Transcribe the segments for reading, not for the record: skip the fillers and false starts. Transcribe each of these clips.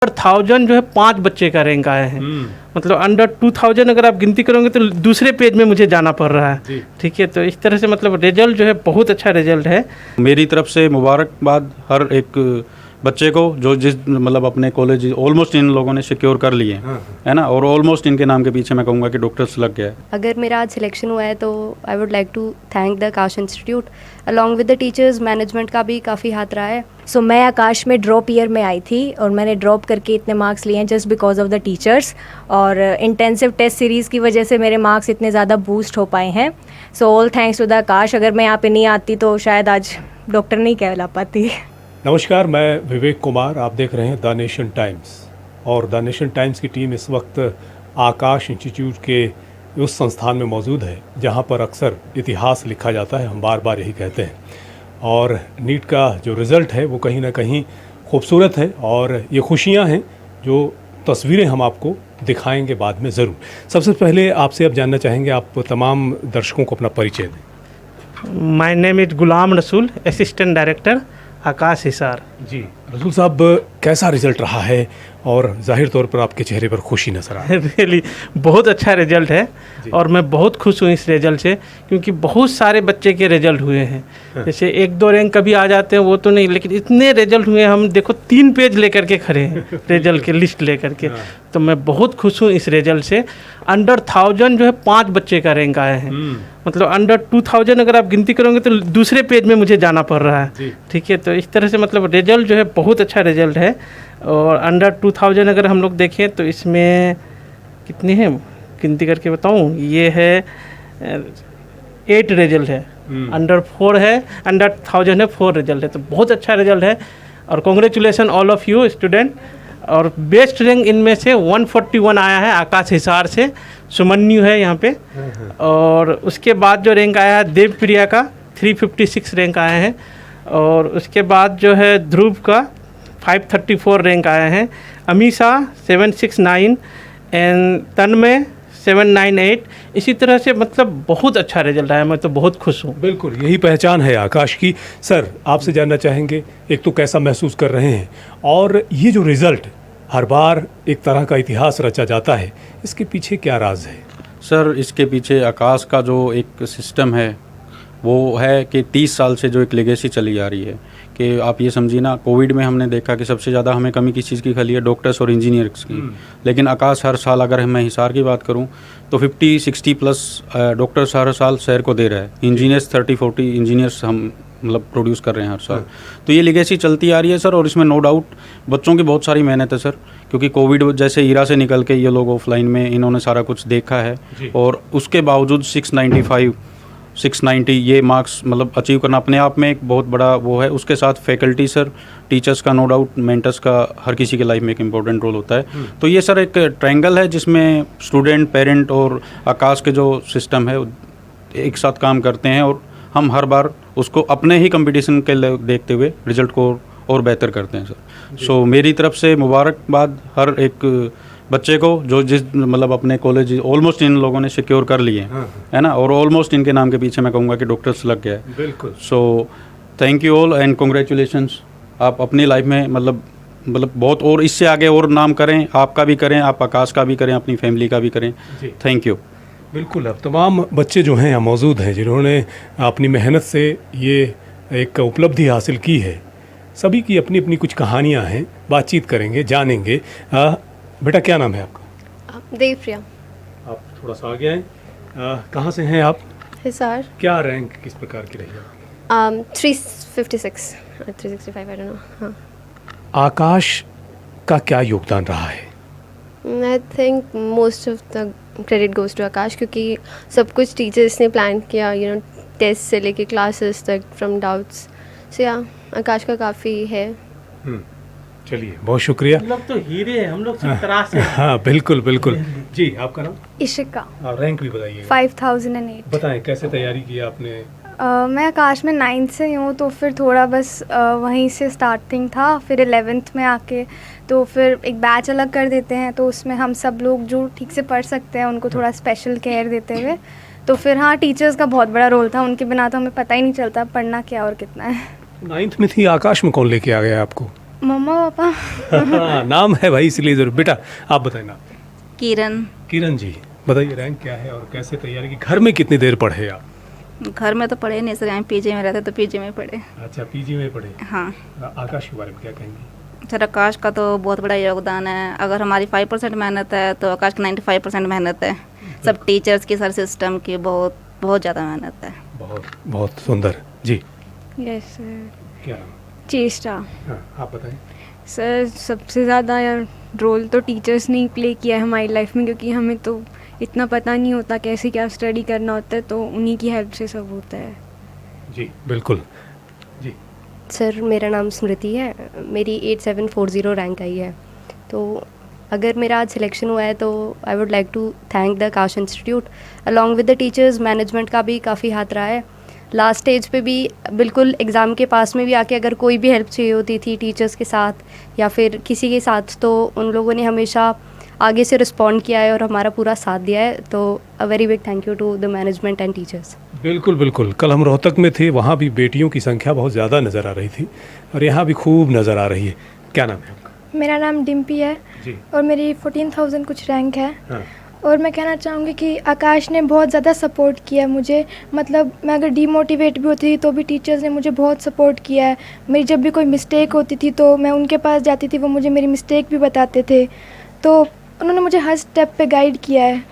1000 जो है 5 बच्चे का रैंक आए हैं। मतलब अंडर 2000 अगर आप गिनती करोगे तो दूसरे पेज में मुझे जाना पड़ रहा है। ठीक है, तो इस तरह से मतलब रिजल्ट जो है बहुत अच्छा रिजल्ट है। मेरी तरफ से मुबारकबाद हर एक बच्चे को जो जिस मतलब अपने कॉलेज ऑलमोस्ट इन लोगों ने सिक्योर कर लिए है ना, और ऑलमोस्ट इनके नाम के पीछे मैं कहूँगा कि डॉक्टर्स लग गया है। अगर मेरा आज सिलेक्शन हुआ है तो I would like to thank the Aakash institute along with the teachers, management का भी काफ़ी हाथ रहा है। सो मैं आकाश में ड्रॉप ईयर में आई थी और मैंने ड्रॉप करके इतने मार्क्स लिए हैं just because of the teachers, और इंटेंसिव टेस्ट सीरीज़ की वजह से मेरे मार्क्स इतने ज़्यादा बूस्ट हो पाए हैं। So all thanks to the Aakash. अगर मैं यहाँ पे नहीं आती तो शायद आज डॉक्टर नहीं कहला पाती। नमस्कार, मैं विवेक कुमार, आप देख रहे हैं द नेशन टाइम्स। और द नेशन टाइम्स की टीम इस वक्त आकाश इंस्टीट्यूट के उस संस्थान में मौजूद है जहां पर अक्सर इतिहास लिखा जाता है, हम बार बार यही कहते हैं। और नीट का जो रिज़ल्ट है वो कहीं ना कहीं खूबसूरत है और ये खुशियां हैं जो तस्वीरें हम आपको दिखाएंगे बाद में ज़रूर। सबसे पहले आपसे अब जानना चाहेंगे, आप तमाम दर्शकों को अपना परिचय दें। My name is Ghulam Rasool, assistant director आकाश हिसार। जी रसूल साहब, कैसा रिजल्ट रहा है और जाहिर तौर पर आपके चेहरे पर खुशी नजर आ रही है। रियली बहुत अच्छा रिजल्ट है और मैं बहुत खुश हूँ इस रिजल्ट से, क्योंकि बहुत सारे बच्चे के रिजल्ट हुए हैं। जैसे 1-2 रैंक कभी आ जाते हैं वो तो नहीं, लेकिन इतने रिजल्ट हुए, हम देखो 3 पेज लेकर के खड़े हैं रिजल्ट के लिस्ट लेकर के। तो मैं बहुत खुश हूँ इस रिजल्ट से। अंडर 1000 जो है 5 बच्चे का रैंक आए हैं। मतलब अंडर 2000 अगर आप गिनती करोगे तो दूसरे पेज में मुझे जाना पड़ रहा है। ठीक है, तो इस तरह से मतलब रिजल्ट जो है बहुत अच्छा रिजल्ट है। और अंडर 2000 अगर हम लोग देखें तो इसमें कितने हैं गिनती करके बताऊं, ये है 8 रिजल्ट है। अंडर 4 है, अंडर 1000 है 4 रिजल्ट है, तो बहुत अच्छा रिजल्ट है। और congratulations all of you student. और बेस्ट रैंक इनमें से 141 आया है आकाश हिसार से, सुमन्यु है यहाँ पे। और उसके बाद जो रैंक आया है देव प्रिया का 356 रैंक आया है। और उसके बाद जो है ध्रुव का 534 रैंक आया है, अमीशा 769 एंड तन्मय 798। इसी तरह से मतलब बहुत अच्छा रिजल्ट आया, मैं तो बहुत खुश हूँ। बिल्कुल यही पहचान है आकाश की। सर, आपसे जानना चाहेंगे, एक तो कैसा महसूस कर रहे हैं, और ये जो रिज़ल्ट हर बार एक तरह का इतिहास रचा जाता है, इसके पीछे क्या राज है? सर, इसके पीछे आकाश का जो एक सिस्टम है वो है कि 30 साल से जो एक लेगेसी चली आ रही है, कि आप ये समझिए ना, कोविड में हमने देखा कि सबसे ज़्यादा हमें कमी किस चीज़ की खली है, डॉक्टर्स और इंजीनियर्स की। लेकिन आकाश हर साल, अगर मैं हिसार की बात करूं तो 50-60 प्लस डॉक्टर्स हर साल शहर को दे रहा है। इंजीनियर्स 30-40 इंजीनियर्स हम मतलब प्रोड्यूस कर रहे हैं हर साल। तो ये लेगेसी चलती आ रही है सर, और इसमें नो डाउट बच्चों की बहुत सारी मेहनत है सर, क्योंकि कोविड जैसे ईरा से निकल के ये लोग ऑफलाइन में इन्होंने सारा कुछ देखा है, और उसके बावजूद 690 ये मार्क्स मतलब अचीव करना अपने आप में एक बहुत बड़ा वो है। उसके साथ फैकल्टी सर, टीचर्स का नो डाउट, मेंटर्स का हर किसी के लाइफ में एक इम्पोर्टेंट रोल होता है। तो ये सर एक ट्रायंगल है जिसमें स्टूडेंट, पेरेंट और आकाश के जो सिस्टम है एक साथ काम करते हैं, और हम हर बार उसको अपने ही कंपटीशन के देखते हुए रिजल्ट को और बेहतर करते हैं सर। सो मेरी तरफ से मुबारकबाद हर एक बच्चे को जो जिस मतलब अपने कॉलेज ऑलमोस्ट इन लोगों ने सिक्योर कर लिए है ना, और ऑलमोस्ट इनके नाम के पीछे मैं कहूँगा कि डॉक्टर्स लग गया है। बिल्कुल। So thank you all and congratulations. आप अपनी लाइफ में मतलब बहुत और इससे आगे और नाम करें, आपका भी करें, आप आकाश का भी करें, अपनी फैमिली का भी करें। Thank you. बिल्कुल। अब तमाम बच्चे जो हैं यहाँ मौजूद हैं जिन्होंने अपनी मेहनत से ये एक उपलब्धि हासिल की है। सभी की अपनी अपनी कुछ कहानियाँ हैं, बातचीत करेंगे, जानेंगे। बेटा, क्या नाम है आपका? देव प्रिया। आप थोड़ा सा आगे आएँ। कहाँ से हैं आप? हिसार। क्या रैंक किस प्रकार की रही है? 356 365 आई डोंट नो। हाँ। आकाश का क्या योगदान रहा है? I think most of the credit goes to Aakash, क्योंकि सब कुछ टीचर्स ने प्लान किया, यू नो, टेस्ट से लेके क्लासेस तक, फ्रॉम डाउट्स से। या आकाश का काफ़ी है। चलिए, बहुत शुक्रिया। हम लोग तो हीरे हैं, हम लोग सब तराश हैं। हाँ, बिल्कुल बिल्कुल। जी, आपका नाम? इशिका। रैंक भी बताइए। 5008। बताएं, कैसे तैयारी की आपने? मैं आकाश में 9th से हूँ, तो फिर थोड़ा बस वहीं से स्टार्टिंग था। फिर 11th में आके तो फिर एक बैच अलग कर देते हैं, तो उसमें हम सब लोग जो ठीक से पढ़ सकते हैं उनको थोड़ा स्पेशल केयर देते हुए। तो फिर हाँ, टीचर्स का बहुत बड़ा रोल था, उनके बिना तो हमें पता ही नहीं चलता पढ़ना क्या और कितना है। 9th में थी, आकाश में कौन लेके आ गया आपको? मम्मा पापा। हाँ, नाम है भाई इसलिए जरूर। बेटा आप बताएं ना। किरण। किरण जी बताइए रैंक क्या है और कैसे तैयारी की, घर में कितनी देर पढ़े आप? घर में तो पढ़े नहीं सर, यहाँ पीजी में रहते तो पीजी में पढ़े। अच्छा पीजी में पढ़े। हाँ आकाश के बारे में क्या कहेंगे? सर, आकाश का तो बहुत बड़ा योगदान है। अगर हमारी 5% मेहनत है तो आकाश की 95% मेहनत है। सब टीचर्स की, सर सिस्टम की बहुत बहुत ज़्यादा मेहनत है। बहुत बहुत सुंदर जी। Yes sir. क्या नाम? चेष्टा। हाँ आप बताएं। सर सबसे ज़्यादा यार रोल तो टीचर्स ने ही प्ले किया है हमारी लाइफ में, क्योंकि हमें तो इतना पता नहीं होता कैसे क्या स्टडी करना होता है, तो उन्हीं की हेल्प से सब होता है। जी बिल्कुल जी। सर मेरा नाम स्मृति है, मेरी 8740 रैंक आई है। तो अगर मेरा आज सिलेक्शन हुआ है तो I would like to thank the Aakash institute along with the teachers. Management का भी काफ़ी हाथ रहा है। लास्ट स्टेज पे भी बिल्कुल एग्ज़ाम के पास में भी आके अगर कोई भी हेल्प चाहिए होती थी टीचर्स के साथ या फिर किसी के साथ, तो उन लोगों ने हमेशा आगे से रिस्पॉन्ड किया है और हमारा पूरा साथ दिया है। तो a very big thank you to the management and teachers. बिल्कुल बिल्कुल। कल हम रोहतक में थे, वहाँ भी बेटियों की संख्या बहुत ज़्यादा नज़र आ रही थी और यहाँ भी खूब नज़र आ रही है। क्या नाम है आपका? मेरा नाम डिम्पी है जी। और मेरी 14,000 कुछ रैंक है। हाँ। और मैं कहना चाहूँगी कि आकाश ने बहुत ज़्यादा सपोर्ट किया मुझे। मतलब मैं अगर डीमोटिवेट भी होती थी तो भी टीचर्स ने मुझे बहुत सपोर्ट किया है। मेरी जब भी कोई मिस्टेक होती थी तो मैं उनके पास जाती थी, वो मुझे मेरी मिस्टेक भी बताते थे, तो उन्होंने मुझे हर स्टेप पे गाइड किया है,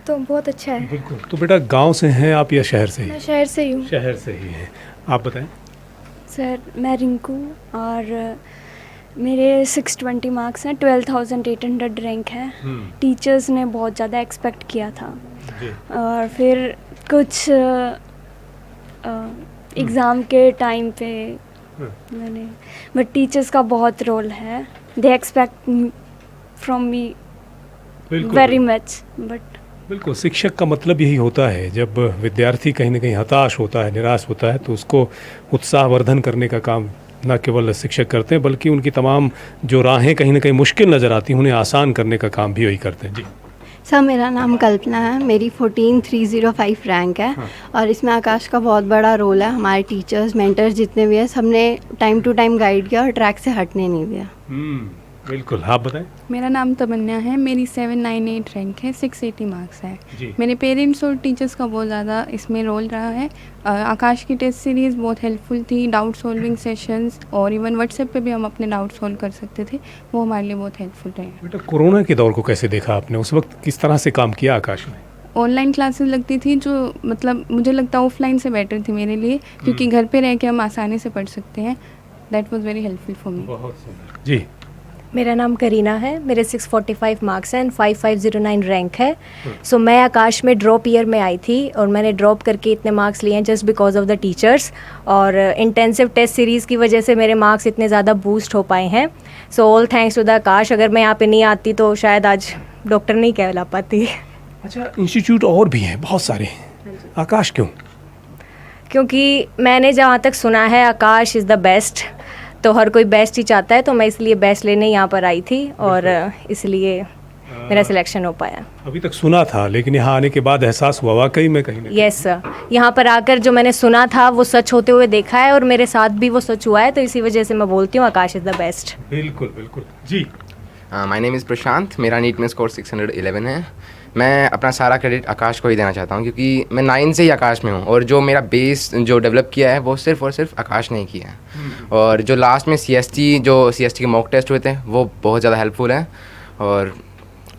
तो बहुत अच्छा है। बिल्कुल। तो बेटा गांव से हैं आप या शहर से ही? मैं शहर से ही हूँ। शहर से ही हैं। आप बताएं। सर मैं रिंकू और मेरे 620 मार्क्स हैं, 12,800 रैंक है। टीचर्स ने बहुत ज़्यादा एक्सपेक्ट किया था जी। और फिर कुछ एग्ज़ाम के टाइम पे मैंने, बट टीचर्स का बहुत रोल है। They expect from me very much. But बिल्कुल, शिक्षक का मतलब यही होता है, जब विद्यार्थी कहीं ना कहीं हताश होता है, निराश होता है, तो उसको उत्साहवर्धन करने का काम न केवल शिक्षक करते हैं बल्कि उनकी तमाम जो राहें कहीं ना कहीं मुश्किल नज़र आती हैं उन्हें आसान करने का काम भी वही करते हैं। जी सर मेरा नाम कल्पना है, मेरी 14,305 रैंक है। हाँ। और इसमें आकाश का बहुत बड़ा रोल है। हमारे टीचर्स मेंटर्स जितने भी हैं सबने टाइम टू टाइम गाइड किया और ट्रैक से हटने नहीं दिया। बिल्कुल। आप बताएं। मेरा नाम तमन्ना है, मेरी 798 रैंक है, 680 मार्क्स है। जी। मेरे पेरेंट्स और टीचर्स का बहुत ज़्यादा इसमें रोल रहा है। आकाश की टेस्ट सीरीज़ बहुत हेल्पफुल थी, डाउट सॉल्विंग सेशंस और इवन व्हाट्सएप पे भी हम अपने डाउट सॉल्व कर सकते थे, वो हमारे लिए बहुत हेल्पफुल रहे। बेटा कोरोना के दौर को कैसे देखा आपने? उस वक्त किस तरह से काम किया आकाश ने? ऑनलाइन क्लासेस लगती थी जो मतलब मुझे लगता है ऑफलाइन से बेटर थी मेरे लिए, क्योंकि घर पे रह के हम आसानी से पढ़ सकते हैं। That was very helpful for me. बहुत सुंदर। जी। मेरा नाम करीना है, मेरे 645 मार्क्स हैं, 5509 रैंक है। सो मैं आकाश में ड्रॉप ईयर में आई थी और मैंने ड्रॉप करके इतने मार्क्स लिए हैं just because of the teachers, और इंटेंसिव टेस्ट सीरीज़ की वजह से मेरे मार्क्स इतने ज़्यादा बूस्ट हो पाए हैं। So all thanks to the Aakash. अगर मैं यहाँ पे नहीं आती तो शायद आज डॉक्टर नहीं कहला पाती। अच्छा, इंस्टीट्यूट और भी हैं बहुत सारे, आकाश क्यों? क्योंकि मैंने जहाँ तक सुना है आकाश इज़ द बेस्ट, तो हर कोई बेस्ट ही चाहता है, तो मैं इसलिए बेस्ट लेने यहाँ पर आई थी और इसलिए मेरा सिलेक्शन हो पाया। अभी तक सुना था लेकिन यहाँ आने के बाद एहसास हुआ वाकई में कहीं ना कहीं। यस सर, यहाँ पर आकर जो मैंने सुना था वो सच होते हुए देखा है और मेरे साथ भी वो सच हुआ है, तो इसी वजह से मैं बोलती हूँ आकाश इज़ द बेस्ट। बिल्कुल बिल्कुल। जी। माय नेम इज़ प्रशांत, मेरा नीट में स्कोर 611 है। मैं अपना सारा क्रेडिट आकाश को ही देना चाहता हूँ, क्योंकि मैं 9 से ही आकाश में हूँ और जो मेरा बेस जो डेवलप किया है वो सिर्फ और सिर्फ आकाश ने ही किया है। और जो लास्ट में CST के मॉक टेस्ट हुए थे वो बहुत ज़्यादा हेल्पफुल है, और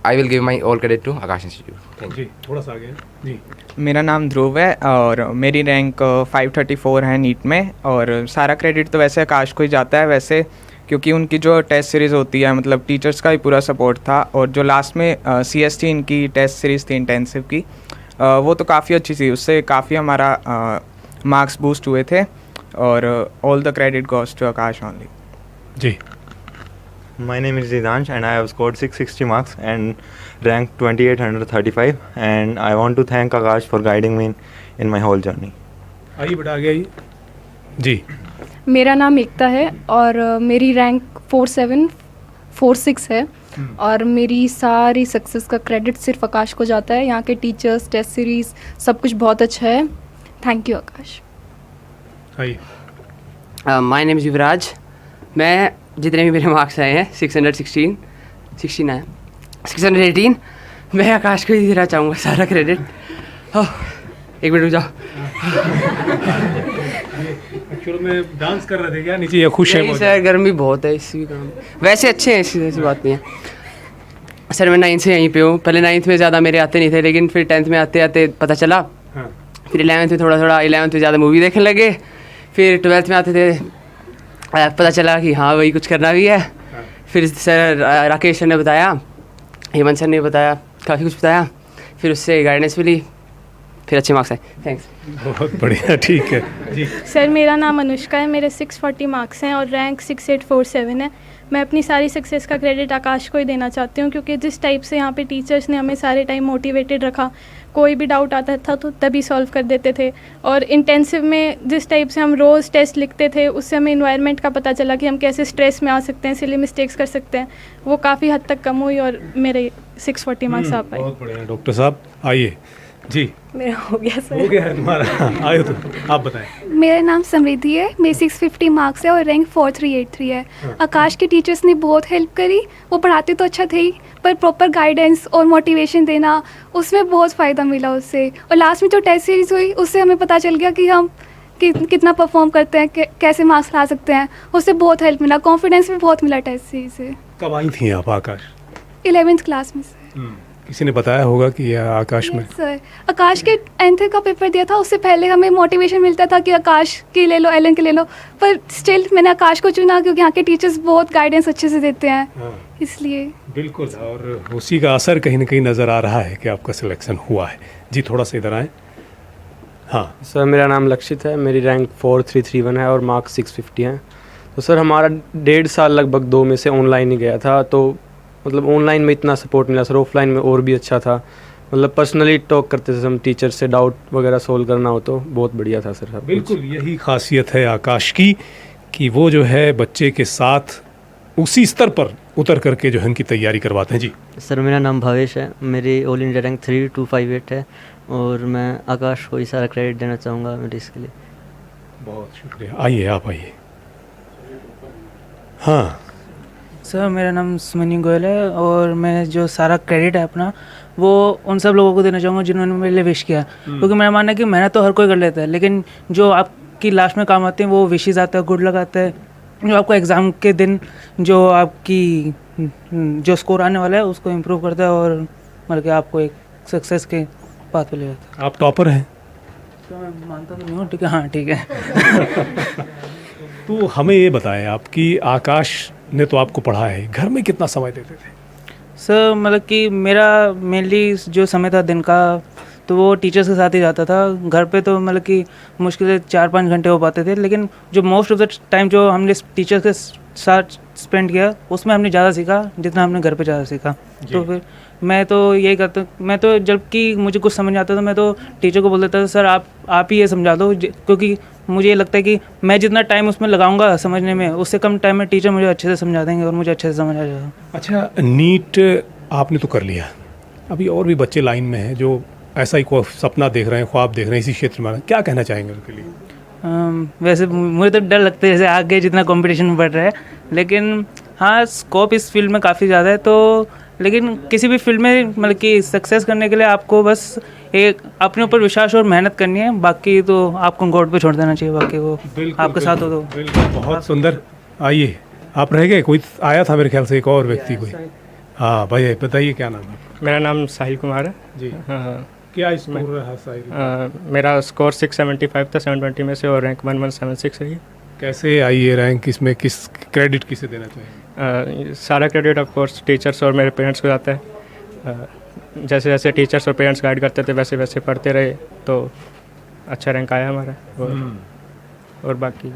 I will give my all credit to Aakash institute. Thank you. जी थोड़ा सा आगे। जी। मेरा नाम ध्रुव है और मेरी रैंक 534 है नीट में, और सारा क्रेडिट तो वैसे आकाश को ही जाता है वैसे, क्योंकि उनकी जो टेस्ट सीरीज़ होती है मतलब टीचर्स का भी पूरा सपोर्ट था, और जो लास्ट में CST इनकी टेस्ट सीरीज़ थी इंटेंसिव की, वो तो काफ़ी अच्छी थी, उससे काफ़ी हमारा मार्क्स बूस्ट हुए थे, और all the credit goes to Aakash only. जी। My name is Zidansh and I have scored 660 marks and ranked 2835, and I want to thank Akash for guiding me in my whole journey. आइए बेटा आगे आइए। जी। मेरा नाम एकता है और मेरी रैंक 4746 है, और मेरी सारी सक्सेस का क्रेडिट सिर्फ आकाश को जाता है। यहाँ के टीचर्स, टेस्ट सीरीज़, सब कुछ बहुत अच्छा है। थैंक यू आकाश। आइए। माय नेम इज़ युवराज। मैं जितने भी मेरे मार्क्स आए हैं 618, मैं आकाश को ही देना चाहूँगा सारा क्रेडिट। एक मिनट रुक जाओ। एक्चुअली में डांस कर रहे थे क्या नीचे, या खुश है? नहीं सर, गर्मी बहुत है इसी काम। वैसे अच्छे हैं, ऐसी बात नहीं है सर। मैं 9th से यहीं पे हूँ। पहले 9th में ज़्यादा मेरे आते नहीं थे, लेकिन फिर 10th में आते आते पता चला। फिर 11th में थोड़ा 11th में ज़्यादा मूवी देखने लगे। फिर 12th में आते थे, पता चला कि हाँ वही कुछ करना भी है। फिर सर राकेश सर ने बताया, हेमंत सर ने बताया, काफ़ी कुछ बताया, फिर उससे गाइडेंस मिली, फिर अच्छे मार्क्स आए। थैंक्स। बहुत बढ़िया, ठीक है जी। सर मेरा नाम अनुष्का है, मेरे 640 मार्क्स हैं और रैंक 6847 है। मैं अपनी सारी सक्सेस का क्रेडिट आकाश को ही देना चाहती हूँ, क्योंकि जिस टाइप से यहाँ पे टीचर्स ने हमें सारे टाइम मोटिवेटेड रखा, कोई भी डाउट आता था तो तभी सॉल्व कर देते थे। और इंटेंसिव में जिस टाइप से हम रोज़ टेस्ट लिखते थे, उससे हमें इन्वायरमेंट का पता चला कि हम कैसे स्ट्रेस में आ सकते हैं, सिली मिस्टेक्स कर सकते हैं। वो काफ़ी हद तक कम हुई और मेरे 640 मार्क्स आ पाए। बहुत बढ़िया। डॉक्टर साहब आइए जी। मेरा हो गया सर। हो गया है तुम्हारा? आयो तो आप बताएं। मेरा नाम समृद्धि है, मेरे 650 मार्क्स है और रैंक 4383 है। आकाश के टीचर्स ने बहुत हेल्प करी। वो पढ़ाते तो अच्छा थे ही, पर प्रॉपर गाइडेंस और मोटिवेशन देना, उसमें बहुत फ़ायदा मिला उससे। और लास्ट में जो टेस्ट सीरीज़ हुई, उससे हमें पता चल गया कि हम कितना परफॉर्म करते हैं, कैसे मार्क्स ला सकते हैं। उससे बहुत हेल्प मिला, कॉन्फिडेंस भी बहुत मिला टेस्ट सीरीज से। कब आई थी आप आकाश? 11th क्लास में सर। किसी ने बताया होगा कि यह आकाश में? सर आकाश के 9th का पेपर दिया था, उससे पहले हमें मोटिवेशन मिलता था कि आकाश की ले लो, एलन की ले लो, पर स्टिल मैंने आकाश को चुना क्योंकि यहाँ के टीचर्स बहुत गाइडेंस अच्छे से देते हैं। इसलिए बिल्कुल, और उसी का असर कहीं ना कहीं नज़र आ रहा है कि आपका सिलेक्शन हुआ है। जी थोड़ा सा इधर आए। हाँ सर, मेरा नाम लक्षित है, मेरी रैंक 4331 है और मार्क्स 650 हैं। तो सर हमारा 1.5 साल लगभग 2 में से ऑनलाइन ही गया था। तो मतलब ऑनलाइन में इतना सपोर्ट मिला सर, ऑफलाइन में और भी अच्छा था। मतलब पर्सनली टॉक करते थे हम टीचर से, डाउट वगैरह सोल्व करना हो तो बहुत बढ़िया था सर। बिल्कुल यही खासियत है आकाश की कि वो जो है बच्चे के साथ उसी स्तर पर उतर करके जो है उनकी तैयारी करवाते हैं। जी सर, मेरा नाम भावेश है, मेरी ऑल इंडिया रैंक 3258 है और मैं आकाश को ही सारा क्रेडिट देना चाहूँगा मेरे इसके लिए। बहुत शुक्रिया। आइए आप आइए। हाँ सर, मेरा नाम सुमनी गोयल है और मैं जो सारा क्रेडिट है अपना वो उन सब लोगों को देना चाहूँगा जिन्होंने मेरे लिए विश किया। क्योंकि मेरा मानना है कि मेहनत तो हर कोई कर लेता है, लेकिन जो आपकी लास्ट में काम आते हैं वो विशेज़ आता है, गुड लक आता है, जो आपको एग्ज़ाम के दिन जो आपकी जो स्कोर आने वाला है उसको इम्प्रूव करता है और मतलब कि आपको एक सक्सेस के पाथ पे ले जाता है। आप टॉपर हैं? तो मैं मानता तो नहीं हूँ, ठीक है। हाँ ठीक है। तो हमें ये बताएं, आपकी आकाश ने तो आपको पढ़ा है, घर में कितना समय देते थे? सर मतलब कि मेरा मेनली जो समय था दिन का तो वो टीचर्स के साथ ही जाता था। घर पे तो मतलब कि मुश्किल से 4-5 घंटे हो पाते थे, लेकिन जो मोस्ट ऑफ द टाइम जो हमने टीचर्स के साथ स्पेंड किया उसमें हमने ज़्यादा सीखा जितना हमने घर पे ज़्यादा सीखा। तो फिर मैं तो यही करता, मैं तो जबकि मुझे कुछ समझ आता था मैं तो टीचर को बोल देता था सर आप ही ये समझा दो, क्योंकि मुझे ये लगता है कि मैं जितना टाइम उसमें लगाऊंगा समझने में उससे कम टाइम में टीचर मुझे अच्छे से समझा देंगे और मुझे अच्छे से समझ आ जाएगा। अच्छा, नीट आपने तो कर लिया, अभी और भी बच्चे लाइन में हैं जो ऐसा ही सपना देख रहे हैं, ख्वाब देख रहे हैं इसी क्षेत्र में, क्या कहना चाहेंगे उनके लिए? वैसे मुझे तो डर लगता है जैसे आगे जितना कंपटीशन बढ़ रहा है, लेकिन हाँ स्कोप इस फील्ड में काफ़ी ज़्यादा है। तो लेकिन किसी भी फील्ड में मतलब कि सक्सेस करने के लिए आपको बस एक अपने ऊपर विश्वास और मेहनत करनी है, बाकी तो आपको गॉड पे छोड़ देना चाहिए, बाकी वो आपके साथ हो तो। बिल्कुल, बहुत सुंदर। आइए, आप रह गए, कोई आया था मेरे ख्याल से, एक और व्यक्ति कोई। हाँ भाई बताइए क्या नाम है? मेरा नाम साहिल कुमार है जी। हाँ, क्या स्कोर रहा साहिल? मेरा स्कोर 675 था 720 में से और रैंक 1176 रही। कैसे आई ये रैंक? इसमें किस क्रेडिट किसे देना चाहिए? सारा क्रेडिट ऑफ कोर्स टीचर्स और मेरे पेरेंट्स को जाता है। जैसे जैसे टीचर्स और पेरेंट्स गाइड करते थे वैसे वैसे पढ़ते रहे तो अच्छा रैंक आया हमारा। और बाकी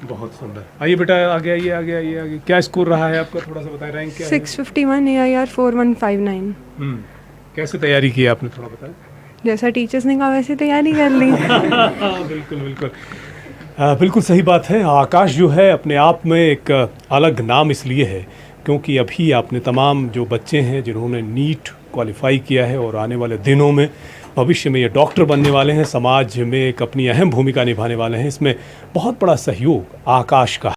बहुत सुंदर। आइए बेटा, आगे आइए, आगे आइए, आगे। क्या स्कोर रहा है आपका, थोड़ा सा बताएं, रैंक क्या है? 651 AIR 4159। कैसे तैयारी की आपने, थोड़ा बताएं? जैसा टीचर्स ने कहा वैसे तैयारी कर ली। बिल्कुल बिल्कुल, बिल्कुल सही बात है। आकाश जो है अपने आप में एक अलग नाम इसलिए है क्योंकि अभी आपने तमाम जो बच्चे हैं जिन्होंने नीट क्वालिफाई किया है और आने वाले दिनों में भविष्य में ये डॉक्टर बनने वाले हैं, समाज में एक अपनी अहम भूमिका निभाने वाले हैं, इसमें बहुत बड़ा सहयोग आकाश का